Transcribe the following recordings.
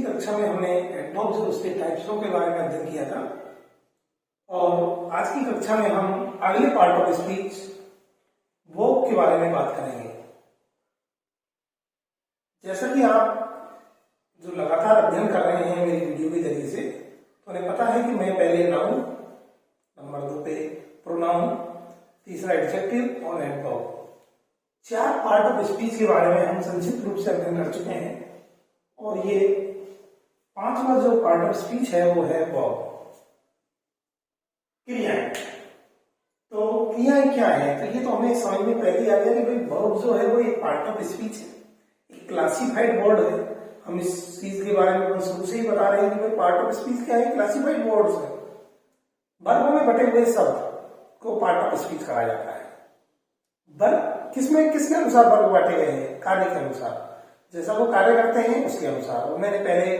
कक्षा में हमने एडवर्ब्स और उसके टाइप्सों के बारे में अध्ययन किया था और आज की कक्षा में हम अगले पार्ट ऑफ स्पीच वर्ब के बारे में बात करेंगे। जैसा कि आप जो लगातार अध्ययन कर रहे हैं मेरी वीडियो के जरिए से, तो उन्हें पता है कि मैं पहले नाउन, नंबर 2 पे प्रोनाउन, तीसरा एडजेक्टिव और एडवर्ब, 4 पार्ट ऑफ स्पीच के बारे में हम संक्षिप्त रूप से अध्ययन कर चुके हैं और ये 5वां जो पार्ट ऑफ स्पीच है वो है वर्ब, क्रियाएं। तो क्रियाएं क्या है? तो ये तो हमें समझ में पहले ही आ गया कि भाई वर्ब जो है वो एक पार्ट ऑफ स्पीच है, एक क्लासिफाइड वर्ड है। हम इस चीज के बारे में शुरू से ही बता रहे हैं कि भाई पार्ट ऑफ स्पीच क्या है, क्लासिफाइड वर्ड्स है। वर्ब में बटे हुए शब्द को पार्ट ऑफ स्पीच कहा जाता है। वर्ब किसके अनुसार वर्ब बांटे गए हैं? कार्य के अनुसार, जैसा वो कार्य करते हैं उसके अनुसार। और मैंने पहले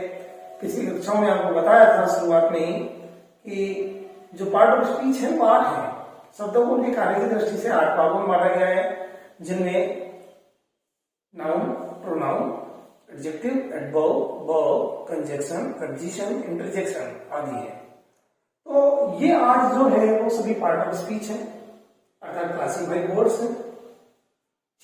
पिछली कक्षाओं में आपको बताया था शुरुआत में ही कि जो पार्ट ऑफ स्पीच है वो 8 है। शब्दों को उनके कार्य की दृष्टि से 8 भागों में बांटा गया है, जिनमें noun, pronoun, adjective, adverb, verb, conjunction, conjunction, interjection आदि है। तो ये 8 जो है वो सभी पार्ट ऑफ स्पीच है, अर्थात क्लासिफाइड वर्ड्स है।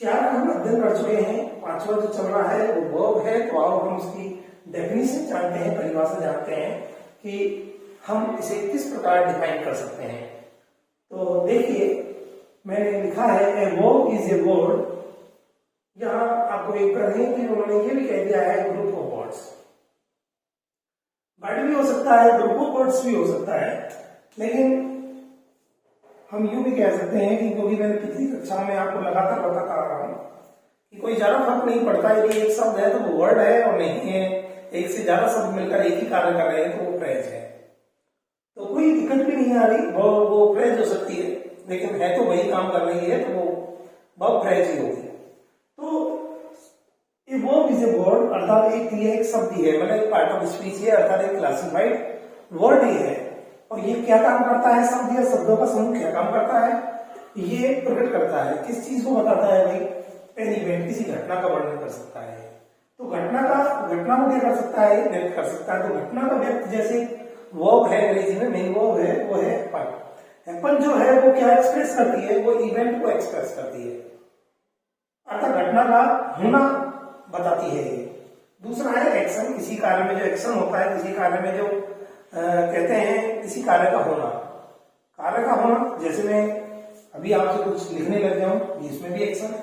4 हम अध्ययन कर चुके हैं, 5वां जो चल रहा है वो वर्ब है। तो अब हम उसकी डेफिनेशन जानते हैं, परिभाषा जानते हैं कि हम इसे किस प्रकार डिफाइन कर सकते हैं। तो देखिए, मैंने लिखा है a verb is a word. यहां आपको एक करें कि उन्होंने ये भी कह दिया है ग्रुप ऑफ वर्ड्स। वर्ड भी हो सकता है, ग्रुप ऑफ वर्ड्स भी हो सकता है, लेकिन हम यूं भी कह सकते हैं कि क्योंकि मैंने पिछली कक्षा में आपको लगातार बताता आ रहा हूं कि कोई ज्यादा फर्क नहीं पड़ता है कि एक शब्द है तो वो वर्ड है और नहीं है, एक से ज्यादा शब्द मिलकर एक ही कार्य कर रहे हैं तो वो फ्रेज है। तो कोई दिक्कत भी नहीं आ रही, वो फ्रेज हो सकती है, लेकिन है तो वही काम कर रही है तो वो फ्रेज ही होगी। तो ये वर्ब इज ए वर्ड, अर्थात एक शब्द ही है, मतलब एक पार्ट ऑफ स्पीच है, अर्थात एक क्लासिफाइड वर्ड ही है। और ये क्या काम करता है? शब्द या शब्दों का समूह क्या काम करता है? ये प्रकट करता है, किस चीज को बताता है? भाई एन इवेंट, किसी घटना का वर्णन कर सकता है। तो घटना को क्या कर सकता है? व्यक्त कर सकता है। तो घटना का व्यक्त जैसे वर्ब है, अंग्रेजी में मेन वर्ब है वो है हैपन। हैपन जो है वो क्या एक्सप्रेस करती है? वो इवेंट को एक्सप्रेस करती है, अर्थात घटना का होना बताती है। दूसरा है एक्शन, किसी कार्य में जो एक्शन होता है, किसी कार्य में जो कहते हैं किसी कार्य का होना। कार्य का होना, जैसे मैं अभी आपसे कुछ लिखने लग जाऊं, इसमें भी एक्शन है।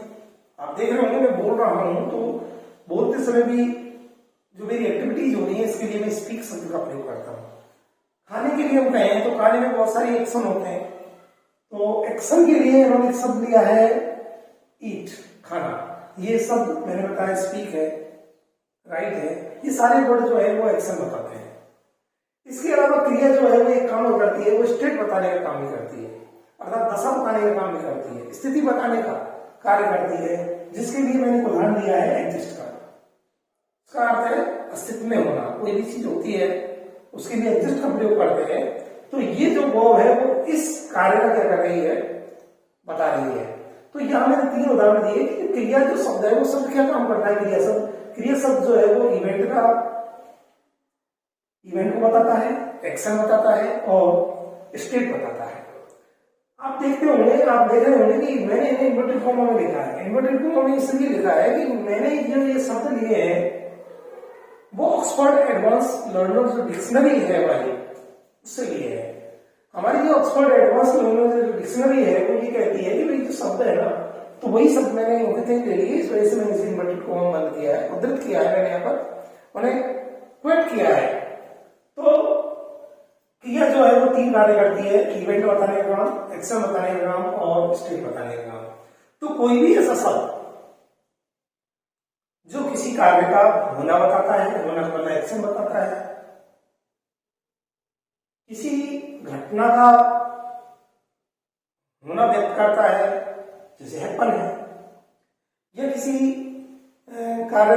आप देख रहे होंगे मैं बोल रहा हूं तो बोलते समय भी जो मेरी एक्टिविटीज हो रही है इसके लिए मैं स्पीक शब्द का प्रयोग करता हूं। खाने के लिए हम कहें तो खाने में बहुत सारे एक्शन होते हैं, तो एक्शन के लिए इन्होंने एक शब्द लिया है ईट, खाना। ये शब्द मैंने बताया स्पीक है, राइट है, ये सारे वर्ड जो है वो एक्शन बताते हैं। इसके अलावा क्रिया जो है वो एक काम करती है, वो स्टेट बताने का काम भी करती है, अर्थात दशा बताने का काम भी करती है, स्थिति बताने का कार्य करती है, जिसके लिए मैंने उदाहरण दिया है एग्जिस्ट का। इसका अर्थ है अस्तित्व में होना। कोई भी चीज होती है उसके लिए एग्जिस्ट का प्रयोग करते हैं। तो ये जो वर्ब है वो इस कार्य का क्या कर रही है? बता रही है। तो यहां मैंने 3 उदाहरण दिए कि क्रिया जो शब्द है वो शब्द क्या काम करता है? क्रिया शब्द जो है वो इवेंट को बताता है, एक्शन बताता है और स्टेट बताता है। आप देखते होंगे, आप देख रहे होंगे कि मैंने इन्हें इन्वर्टेड कॉमा में लिखा है। इन्वर्टेड कॉमा में इसलिए लिखा है कि मैंने जो ये शब्द लिए हैं वो ऑक्सफोर्ड एडवांस लर्नर्स जो डिक्शनरी है हमारी, उससे लिए है। हमारी जो ऑक्सफोर्ड एडवांस लर्नर्स जो डिक्शनरी है वो ये कहती है कि भाई जो शब्द है ना, तो वही शब्द मैंने ले लिए, इस वजह से मैंने इसे इन्वर्टेड कॉमा बंद किया है, उद्धृत किया है मैंने यहाँ पर, उन्हें क्विट किया है। तो क्रिया जो है वो 3 कार्य करती है, इवेंट बताने का काम, एक्शन बताने का काम और स्टेट बताने का काम। तो कोई भी ऐसा शब्द जो किसी कार्य का होना बताता है, होना मतलब एक्शन बताता है, किसी घटना का होना व्यक्त करता है जैसे हैपन है, या किसी कार्य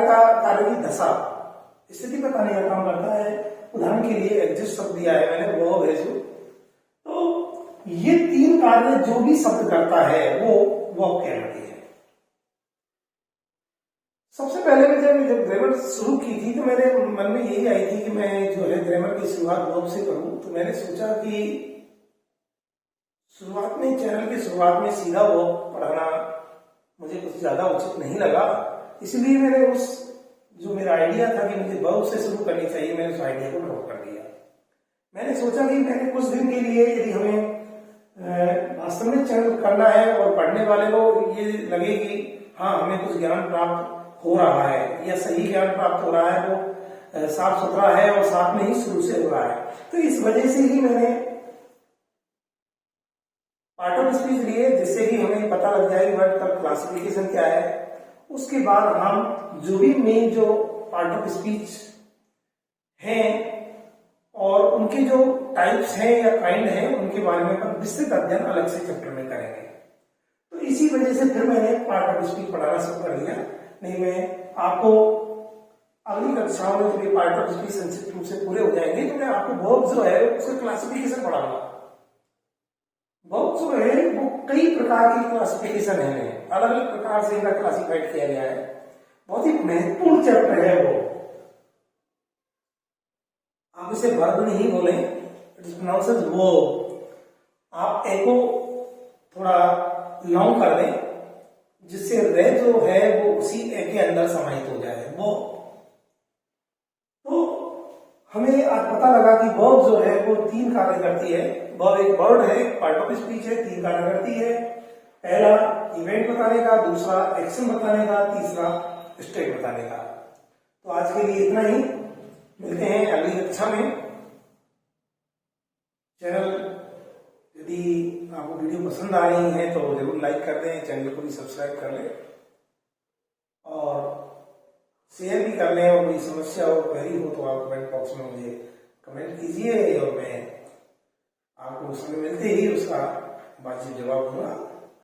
की दशा, स्थिति बताने का काम करता है। उदाहरण के लिए एग्जिस्ट शब्द दिया है मैंने, वो है जो। तो ये 3 कार्य जो भी शब्द करता है वो कहलाती है। सबसे पहले मैं जब ग्रामर शुरू की थी तो मेरे मन में यही आई थी कि मैं जो है ग्रामर की शुरुआत वर्ब से करूं। तो मैंने सोचा कि शुरुआत में, चैनल की शुरुआत में सीधा वर्ब पढ़ाना मुझे कुछ ज्यादा उचित नहीं लगा। इसलिए मैंने उस जो मेरा आइडिया था कि मुझे वर्ब से शुरू करनी चाहिए, मैंने उस आइडिया को ड्रॉप कर दिया। मैंने सोचा कि मैंने कुछ दिन के लिए, यदि हमें वास्तव में चैनल करना है और पढ़ने वाले को ये लगे कि हाँ हमें कुछ ज्ञान प्राप्त हो रहा है या सही ज्ञान प्राप्त हो रहा है, वो साफ सुथरा है और साथ में ही शुरू से हो रहा है, तो इस वजह से ही मैंने पार्ट ऑफ स्पीच लिए, जिससे कि हमें पता लग जाए कि वर्ड का क्लासिफिकेशन क्या है। उसके बाद हम जो भी मेन जो पार्ट ऑफ स्पीच हैं और उनके जो टाइप्स हैं या काइंड हैं, उनके बारे में हम विस्तृत अध्ययन अलग से चैप्टर में करेंगे। तो इसी वजह से फिर मैंने पार्ट ऑफ स्पीच पढ़ाना शुरू कर दिया। नहीं, मैं आपको अगली कक्षाओं में जब ये पार्ट ऑफ स्पीच संक्षिप्त रूप से पूरे हो जाएंगे तो मैं आपको वर्ब जो है उसका क्लासिफिकेशन पढ़ाऊंगा। वर्ब जो है वो कई प्रकार की क्लासिफिकेशन है, अलग अलग प्रकार से इनका क्लासिफाइड किया गया है। बहुत ही महत्वपूर्ण चैप्टर है वो। आप इसे वर्ब नहीं बोले, it is pronounced as verb. आप ए को थोड़ा लॉन्ग कर दें जिससे रे जो है वो उसी ए के अंदर समाहित हो जाए वो। तो हमें आज पता लगा कि वर्ब जो है वो 3 कार्य करती है। वर्ब एक वर्ड है, पार्ट ऑफ स्पीच है, 3 कार्य करती है। पहला इवेंट बताने का, दूसरा एक्शन बताने का, तीसरा स्टेट बताने का। तो आज के लिए इतना ही, मिलते हैं अगली कक्षा में। चैनल यदि आपको वीडियो पसंद आ रही है तो जरूर लाइक कर दें, चैनल को भी सब्सक्राइब कर लें और शेयर भी कर लें। और कोई समस्या हो, क्वेरी हो तो आप कमेंट बॉक्स में मुझे कमेंट कीजिए और मैं आपको समय मिलते ही उसका बातचीत जवाब दूंगा।